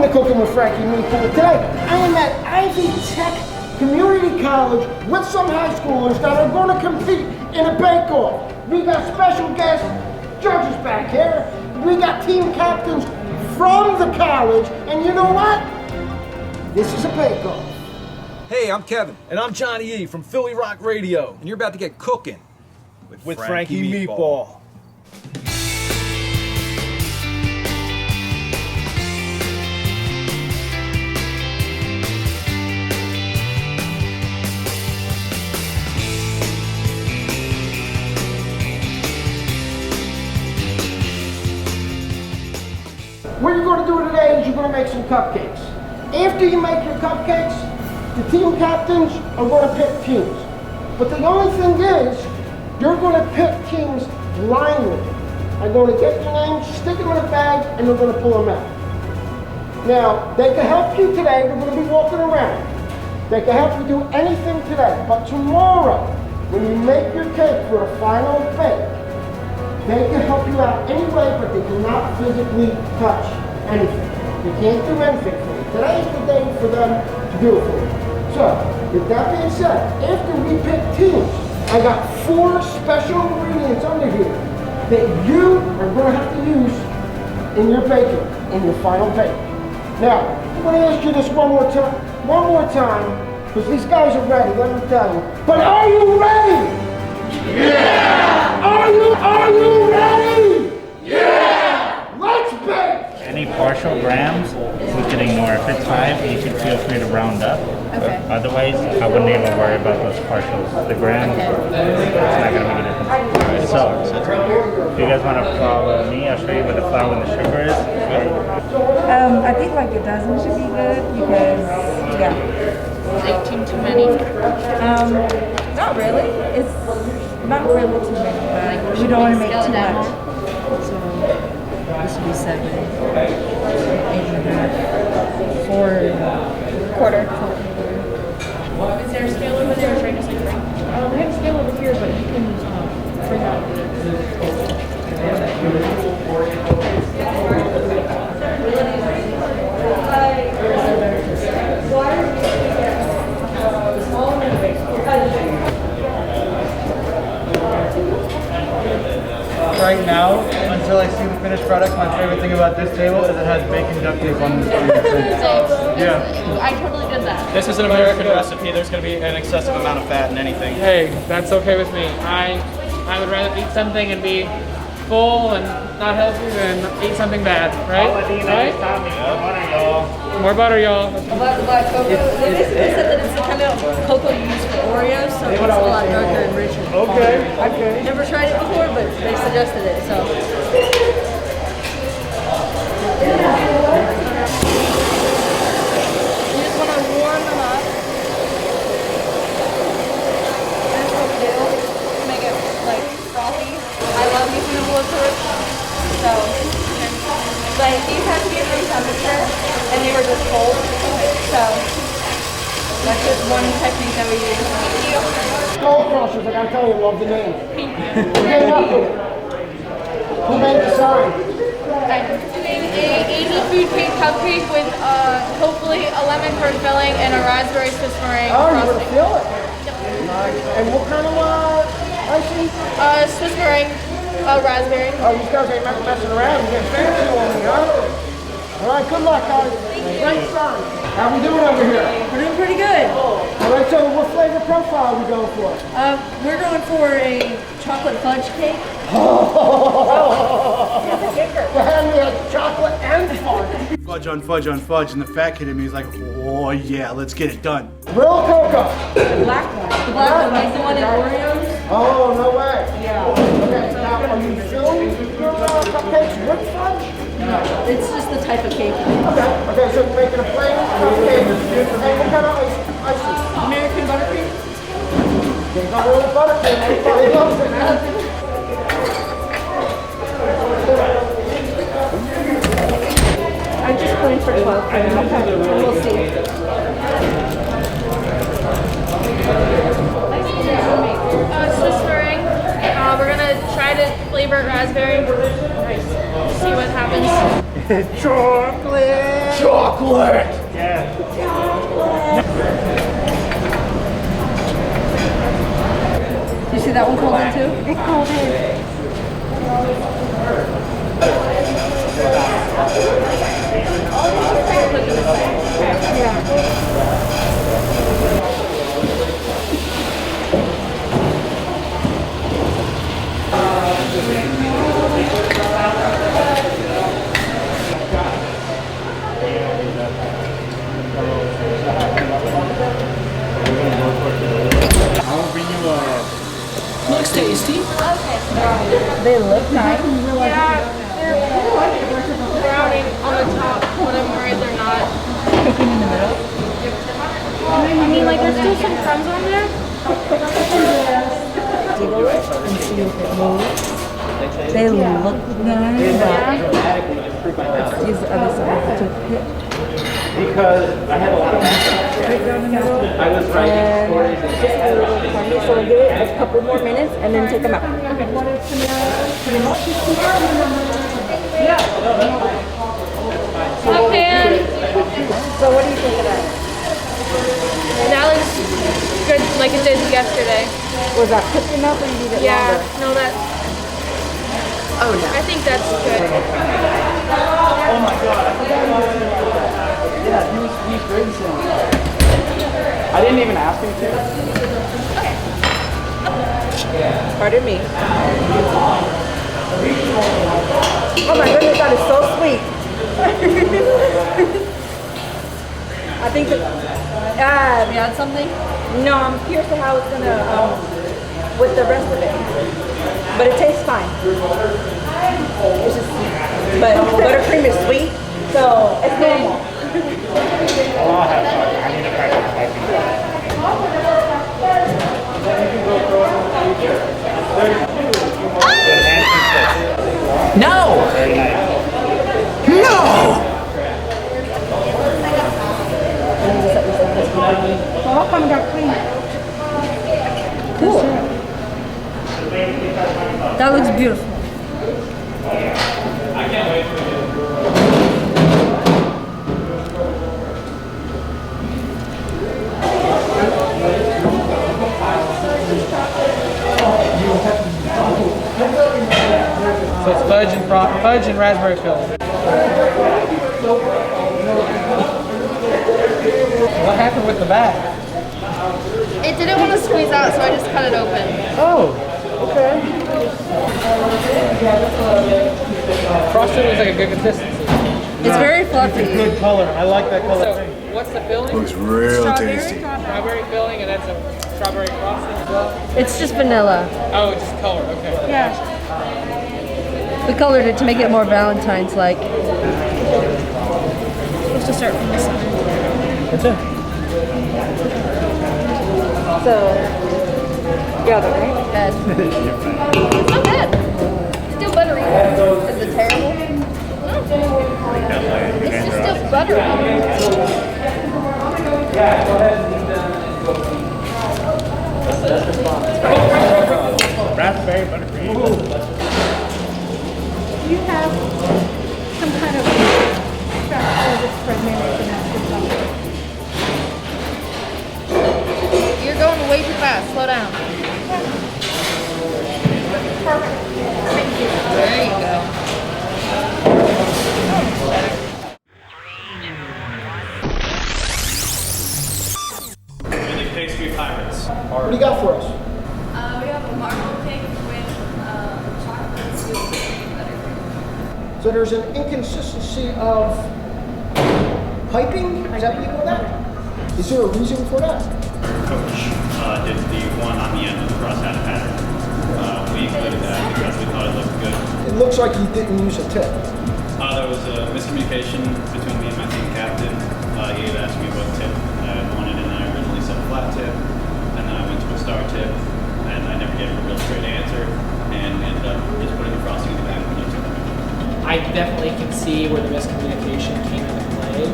to Cooking with Frankie Meatball. Today, I am at Ivy Tech Community College with some high schoolers that are going to compete in a bake-off. We got special guest judges back here. We got team captains from the college, and you know what? This is a bake-off. Hey, I'm Kevin. And I'm Johnny E. from Philly Rock Radio. And you're about to get cooking with Frankie Meatball. What you're going to do today is you're going to make some cupcakes. After you make your cupcakes, the team captains are going to pick teams. But the only thing is, you're going to pick teams blindly. I'm going to get your names, stick them in a bag, and they're going to pull them out. Now, they can help you today. They're going to be walking around. They can help you do anything today. But tomorrow, when you make your cake for the final bake, they can help you out anyway, but they cannot physically touch anything. They can't do anything for you. Today is the day for them to do it for you. So, with that being said, after we pick teams, I got 4 special ingredients under here that you are going to have to use in your baking, in your final bake. Now, I'm going to ask you this one more time, because these guys are ready, let me tell you. But are you ready? Yeah! Are you ready? Yeah! Let's bake! Any partial grams, we can ignore. If it's 5, you can feel free to round up. Okay. Otherwise, I wouldn't even worry about those partials. The grams, it's not going to make a difference. So, if you guys want to follow me, I'll show you where the flour and the sugar is. I think like a dozen should be good because, yeah. 18 too many? Not really. It's not really too many, but we don't want to make too much. So this would be 7, 8.5, 4, quarter. Is there a scale over there or should I just like bring? We have a scale over here, but you can bring out Right now, until I see the finished product, my favorite thing about this table is it has bacon duct tape on the Yeah. I totally did that. This is an American recipe. There's going to be an excessive amount of fat in anything. Hey, that's okay with me. I would rather eat something and be full and not healthy than eat something bad, right? Right? More butter, y'all. About the black cocoa, they basically said that it's the kind of cocoa you use for Oreos, so it's a lot darker and richer. Okay. Never tried it before, but they suggested it, so. You just want to warm them up. That's what we do to make it like frothy. I love using the wood for it. So, but these have to be at room temperature, and they were just cold. So that's just one technique that we use. Thank you. Gold Crushers, I gotta tell you, love the name. Who came up with it? Who made the sign? I'm doing a Amy food cake cupcake with hopefully a lemon curd filling and a raspberry Swiss meringue Oh, you're frosting. gonna fill it? Nice. And what kind of icing? Swiss meringue, raspberry. Oh, you guys ain't messing around. You get fancy on me, huh? All right, good luck, guys. Great sign. How we doing over here? We're doing pretty good. All right, so what flavor profile are we going for? We're going for a chocolate fudge cake. The hand me had chocolate and fudge. Fudge on fudge on fudge, and the fat kid in me is like, oh yeah, let's get it done. Real cocoa. The black one. The black one, like the one in Oreos. Oh, no way. Yeah. Okay, now are you filling your cupcakes with fudge? No, it's just the type of cake. Okay, so you're making a plain cupcake. And what kind of icing? American buttercream. They got a little buttercream. Everybody loves it, man. I just put in for 12. Okay, we'll see. Swiss meringue. We're gonna try to flavor it raspberry. See what happens. Chocolate! Chocolate! Yeah. You see that one cold in too? It cold in. Looks tasty. They look nice. Yeah, they're browning on the top, but I'm worried they're not. Cooking in the middle. I mean, like, there's still some crumbs on there. Jiggle it and see if it moves. They look nice. Use the other side to hit. Because I had a lot of Right down the middle. I was writing stories and Just a little crumbly. So give it a couple more minutes and then take them out. Okay. So what do you think of that? That looks good, like it did yesterday. Was that cooked enough or you need it Yeah, longer? no, that. Oh no. I think that's good. oh my god. Yeah, he's great soon. I didn't even ask him to. Pardon me. Oh my goodness, that is so sweet. I think that, You had something? no, I'm curious to how it's gonna, with the rest of it. But it tastes fine. It's just, but buttercream is sweet, so it's normal. Oh, I'll have some. I need a pack of piping. No! Very nice. No! So how come it got clean? Cool. That looks beautiful. So it's fudge and raspberry filling. What happened with the bag? It didn't want to squeeze out, so I just cut it open. Oh, okay. Frosting looks like a good consistency. It's very fluffy. Good color. I like that color. So, what's the filling? Looks real tasty. Strawberry filling, and that's a strawberry frosting as well? It's just vanilla. Oh, just color, okay. Yeah. We colored it to make it more Valentine's-like. Supposed to start from this side. That's it. So, yeah, right? Bad. It's not bad. It's still buttery. Is it terrible? It's just still buttery. Raspberry buttercream. Do you have some kind of spread mayonnaise and that's good stuff? You're going way too fast. Slow down. There you go. Pastry pirates. What do you got for us? We have a marble cake with chocolate sweet buttercream. So there's an inconsistency of piping? Is that what you call that? Is there a reason for that? Coach did the one on the end of the cross-hatch pattern. We included that because we thought it looked good. It looks like you didn't use a tip. There was a miscommunication between me and my team captain. He had asked me what tip I wanted, and I originally said a flat tip, and then I went to a star tip, and I never gave him a real straight answer, and ended up just putting the frosting in the back when I took it. I definitely can see where the miscommunication came into play.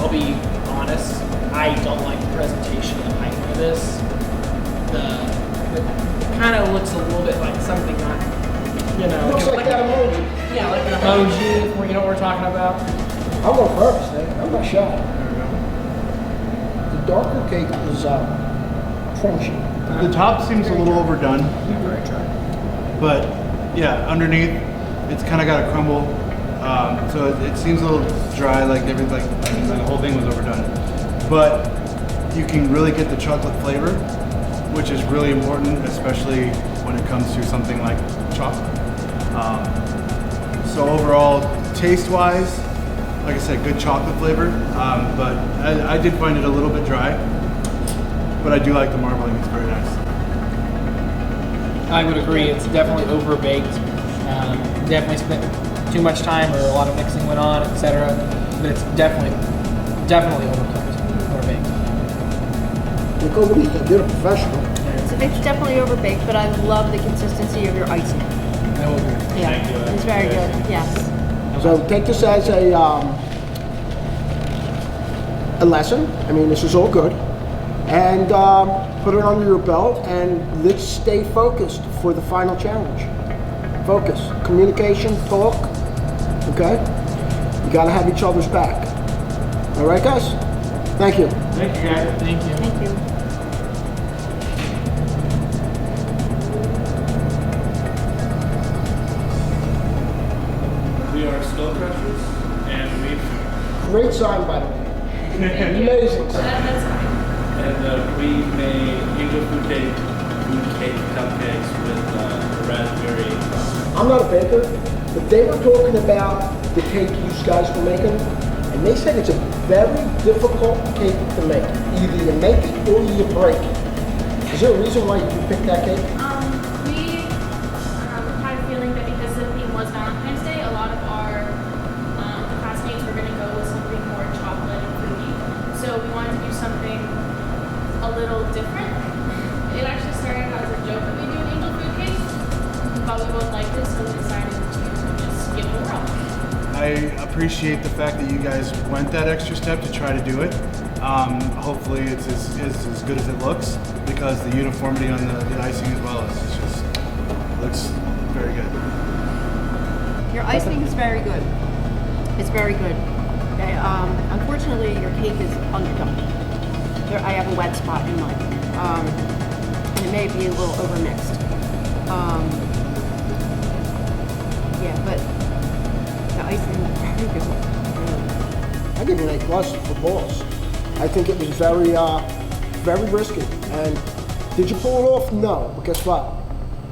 I'll be honest, I don't like the presentation of the piping of this. It kind of looks a little bit like something not, Looks like that emoji. Yeah, like an emoji. You know what we're talking about? I'll go first, eh? I'm not shy. The darker cake is crunchy. The top seems a little overdone, Very dry. but yeah, underneath it's kind of got a crumble. So it seems a little dry, like everything, like the whole thing was overdone. But you can really get the chocolate flavor, which is really important, especially when it comes to something like chocolate. So overall, taste-wise, like I said, good chocolate flavor. But I did find it a little bit dry. But I do like the marbling; it's very nice. I would agree. It's definitely overbaked. Definitely spent too much time, or a lot of mixing went on, etc. But it's definitely overcooked, overbaked. Nicole, what do you think? You're a professional. It's definitely overbaked, but I love the consistency of your icing. I will agree. Yeah, it's very good. Yes. So take this as a lesson. I mean, this is all good. And put it under your belt, and let's stay focused for the final challenge. Focus, communication, talk, okay? You gotta have each other's back. All right, guys? Thank you. Thank you, guys. Thank you. Thank you. We are Skull Crushers, and we've Great sign, by the way. Amazing sign. That's fine. and we made angel food cake cupcakes with raspberry. I'm not a baker, but they were talking about the cake you guys were making, and they said it's a very difficult cake to make. Either you make it or you break it. Is there a reason why you picked that cake? We had a feeling that because the theme was Valentine's Day, a lot of our classmates were going to go with something more chocolate and fruity. So we wanted to do something a little different. It actually started out as a joke that we do angel food cake, but we both liked it, so we decided to just give it a whirl. I appreciate the fact that you guys went that extra step to try to do it. Hopefully it's as good as it looks, because the uniformity on the icing as well is just looks very good. Your icing is very good. It's very good. Okay, unfortunately, your cake is underdone. I have a wet spot in mine. And it may be a little overmixed. Yeah, but the icing is very good. I give it an A+ for balls. I think it was very risky. And did you pull it off? No. But guess what?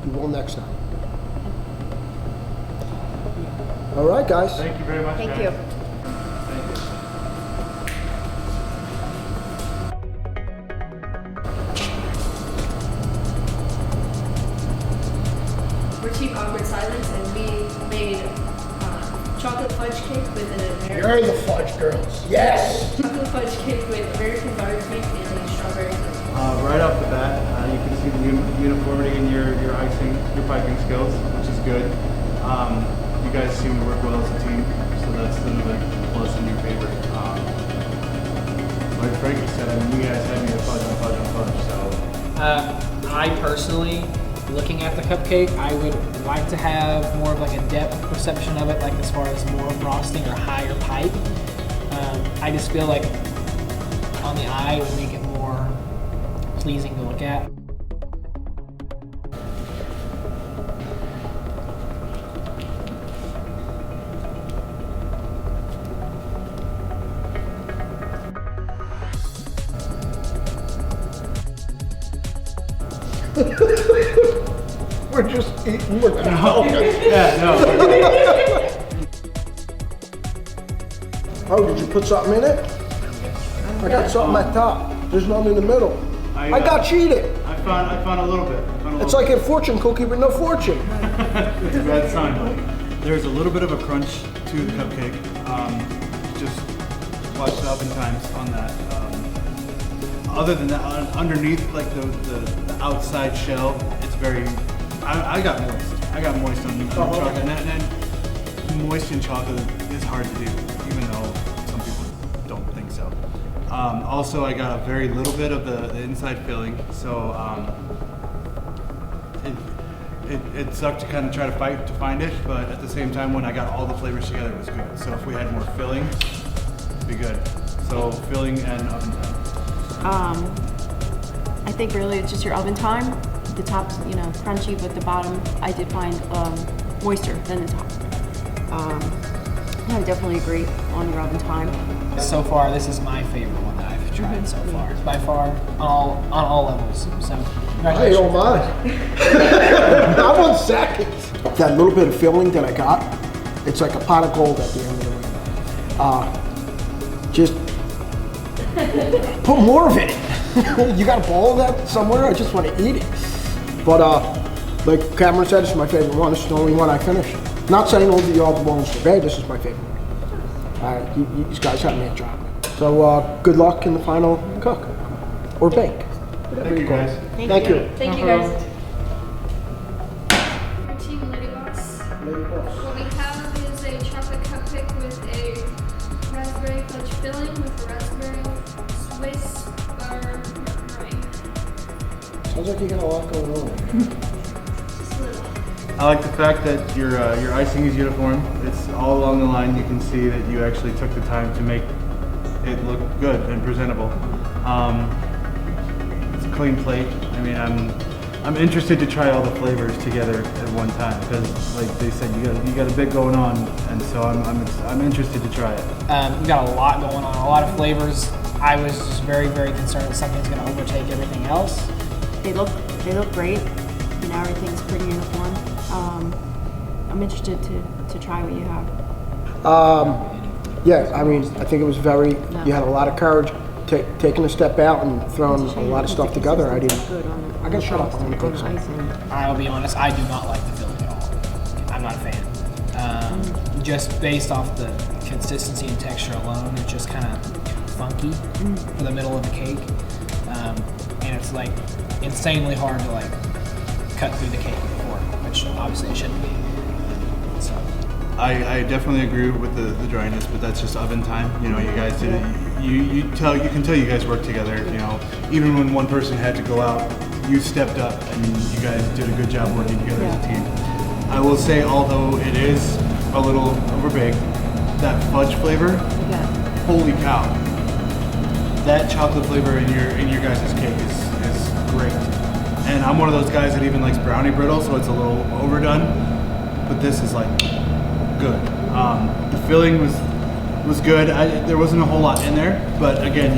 You will next time. All right, guys. Thank you very much. Thank guys. you. We're Team Awkward Silence, and we made chocolate fudge cake with an American. You're the fudge girls. Yes. Chocolate fudge cake with American buttercream and strawberry. Right off the bat, you can see the uniformity in your icing, your piping skills, which is good. You guys seem to work well as a team, so that's another plus in your favor. Like Frankie said, I mean, you guys had me at fudge on fudge on fudge, so. I personally, looking at the cupcake, I would like to have more of like a depth perception of it, like as far as more frosting or higher pipe. I just feel like on the eye it would make it more pleasing to look at. We're just eating. We're Yeah, no. Oh, did you put something in it? I got something at top. There's nothing in the middle. I got cheated. I found a little bit. It's like a fortune cookie with no fortune. It's a bad sign. There's a little bit of a crunch to the cupcake. Just watch the oven times on that. Other than that, underneath, like the outside shell, it's very. I got moist. I got moist on chocolate, and moist in chocolate is hard to do, even though some people don't think so. Also, I got a very little bit of the inside filling, so it sucked to kind of try to fight to find it, but at the same time, when I got all the flavors together, it was good. So if we had more filling, it'd be good. So filling and oven time. I think really it's just your oven time. The top's, you know, crunchy, but the bottom I did find moister than the top. I definitely agree on your oven time. So far, this is my favorite one that I've tried so far. By far, on all levels. So, I don't mind. I'm on second. That little bit of filling that I got, it's like a pot of gold at the end of the rainbow. Just put more of it in. You got a bowl of that somewhere? I just want to eat it. But like Cameron said, it's my favorite one. It's the only one I finished. Not saying all the other ones are bad. This is my favorite one. These guys have me at chocolate. So good luck in the final cook or bake. Thank you, guys. Thank you. Thank you guys. Your team Lady Boss. What we have is a chocolate cupcake with a raspberry fudge filling with a raspberry Swiss butter meringue. Sounds like you got a lot going on. Just a little. I like the fact that your icing is uniform. It's all along the line. You can see that you actually took the time to make it look good and presentable. It's a clean plate. I mean, I'm interested to try all the flavors together at one time because, like they said, you got a bit going on, and so I'm interested to try it. You got a lot going on, a lot of flavors. I was just very, very concerned that something's going to overtake everything else. They look great. You know, everything's pretty uniform. I'm interested to try what you have. Yeah, I mean, I think it was you had a lot of courage taking a step out and throwing a lot of stuff together. I gotta shut up. I'm gonna take I'll be honest, I do not like the filling at all. I'm not a fan. Just based off the consistency and texture alone, it's just kind of funky for the middle of the cake. And it's like insanely hard to like cut through the cake with a fork, which obviously it shouldn't be. So. I definitely agree with the dryness, but that's just oven time. You know, you guys did it. You can tell you guys worked together. You know, even when one person had to go out, you stepped up and you guys did a good job working together as a team. I will say, although it is a little overbaked, that fudge flavor, holy cow! That chocolate flavor in your guys' cake is great. And I'm one of those guys that even likes brownie brittle, so it's a little overdone. But this is like good. The filling was good. There wasn't a whole lot in there, but again,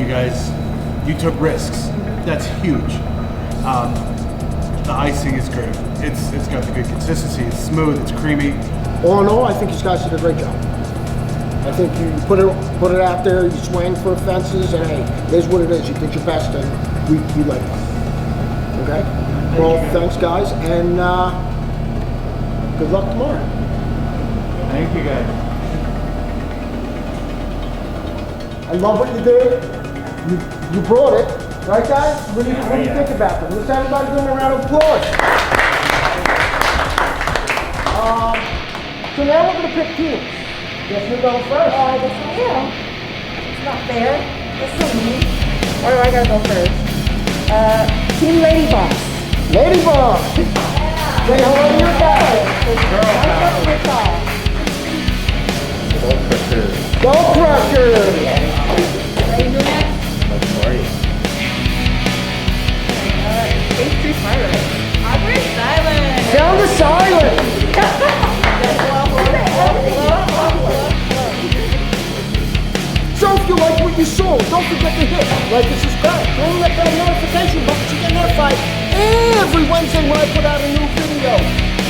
you took risks. That's huge. The icing is great. It's got the good consistency. It's smooth. It's creamy. All in all, I think you guys did a great job. I think you put it out there. You swang for fences, and hey, it is what it is. You did your best, and we like it. Okay. Well, thanks, guys, and good luck tomorrow. Thank you, guys. I love what you did. You brought it, right, guys? What do you think about them? Let's everybody give them a round of applause. So now we're going to pick teams. Guess you're going first. I guess I am. It's not fair. That's so mean. Why do I gotta go first? Team Lady Boss. Lady Boss. Say hello to your guys. Go Crushers. Ready to next? Pastry Pirate. Awkward silence. Sound the silence. So if you like what you saw, don't forget to hit like and subscribe. Don't let that notification button so you get notified every Wednesday when I put out a new video.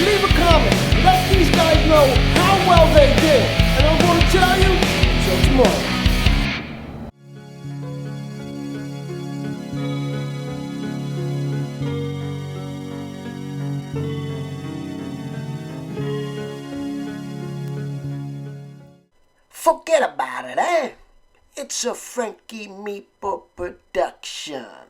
Leave a comment. Let these guys know how well they did. And I'm going to tell you, till tomorrow. Forget about it, eh? It's a Frankie Meatball production.